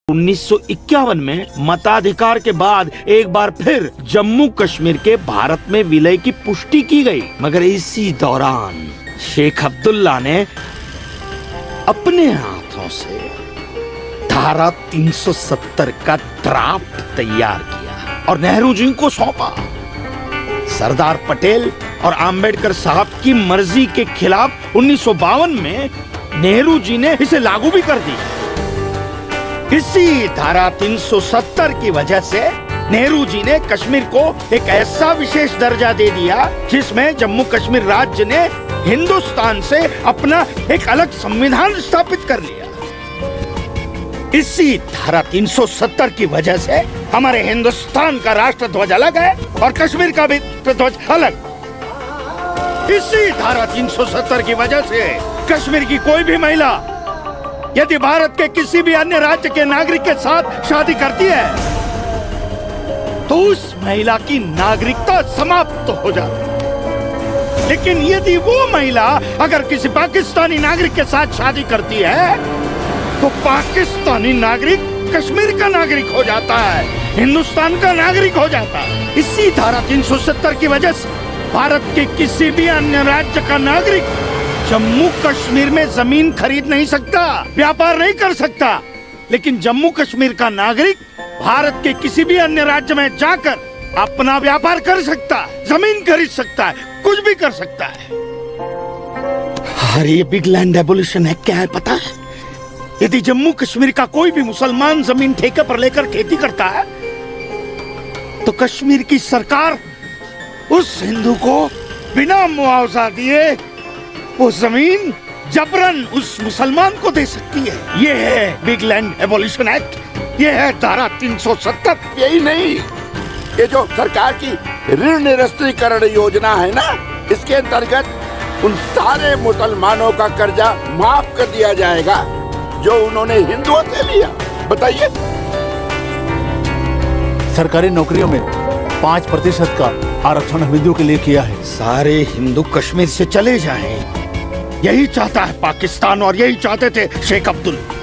1951 में मताधिकार के बाद एक बार फिर जम्मू कश्मीर के भारत में विलय की पुष्टि की गई, मगर इसी दौरान शेख अब्दुल्ला ने अपने हाथों से धारा 370 का ड्राफ्ट तैयार किया और नेहरू जी को सौंपा। सरदार पटेल और आम्बेडकर साहब की मर्जी के खिलाफ 1952 में नेहरू जी ने इसे लागू भी कर दी। इसी धारा 370 की वजह से नेहरू जी ने कश्मीर को एक ऐसा विशेष दर्जा दे दिया जिसमें जम्मू कश्मीर राज्य ने हिंदुस्तान से अपना एक अलग संविधान स्थापित कर लिया। इसी धारा 370 की वजह से हमारे हिंदुस्तान का राष्ट्र ध्वज अलग है और कश्मीर का भी ध्वज अलग। इसी धारा 370 की वजह से कश्मीर की कोई भी महिला यदि भारत के किसी भी अन्य राज्य के नागरिक के साथ शादी करती है तो उस महिला की नागरिकता समाप्त हो जाती है। लेकिन यदि वो महिला अगर किसी पाकिस्तानी नागरिक के साथ शादी करती है तो पाकिस्तानी नागरिक कश्मीर का नागरिक हो जाता है, हिंदुस्तान का नागरिक हो जाता है। इसी धारा 370 की वजह से भारत के किसी भी अन्य राज्य का नागरिक जम्मू कश्मीर में जमीन खरीद नहीं सकता, व्यापार नहीं कर सकता, लेकिन जम्मू कश्मीर का नागरिक भारत के किसी भी अन्य राज्य में जाकर अपना व्यापार कर सकता है, जमीन खरीद सकता है, कुछ भी कर सकता है। अरे ये बिग लैंड एबोल्यूशन है, क्या है पता है? यदि जम्मू कश्मीर का कोई भी मुसलमान जमीन ठेके पर लेकर खेती करता है तो कश्मीर की सरकार उस हिंदू को बिना मुआवजा दिए वो जमीन जबरन उस मुसलमान को दे सकती है। ये है बिग लैंड एबोल्यूशन एक्ट, ये है धारा 370। यही नहीं, ये जो सरकार की ऋण निरस्तीकरण योजना है ना, इसके अंतर्गत उन सारे मुसलमानों का कर्जा माफ कर दिया जाएगा जो उन्होंने हिंदुओं से लिया। बताइए। सरकारी नौकरियों में 5% का आरक्षण हिंदुओं के लिए किया है। सारे हिंदू कश्मीर से चले जाएं, यही चाहता है पाकिस्तान और यही चाहते थे शेख अब्दुल्ला।